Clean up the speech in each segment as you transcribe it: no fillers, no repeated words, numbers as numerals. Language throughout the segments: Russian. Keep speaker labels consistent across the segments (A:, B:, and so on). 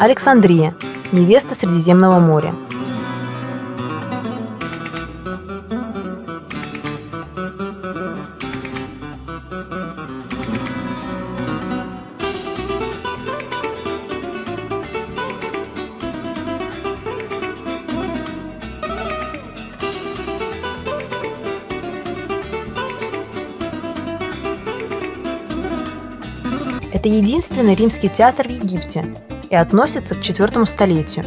A: Александрия – невеста Средиземного моря. Это единственный римский театр в Египте и относится к IV столетию.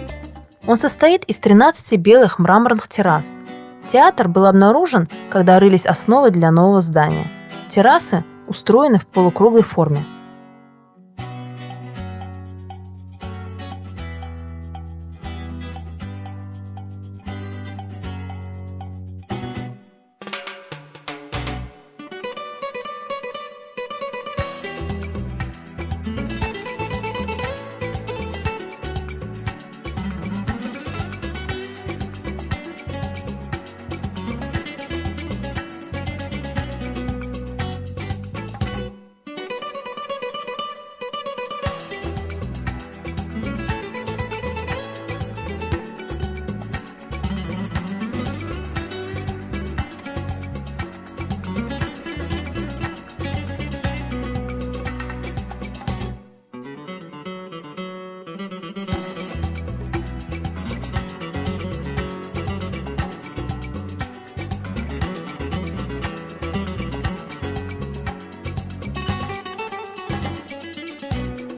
A: Он состоит из 13 белых мраморных террас. Театр был обнаружен, когда рылись основы для нового здания. Террасы устроены в полукруглой форме.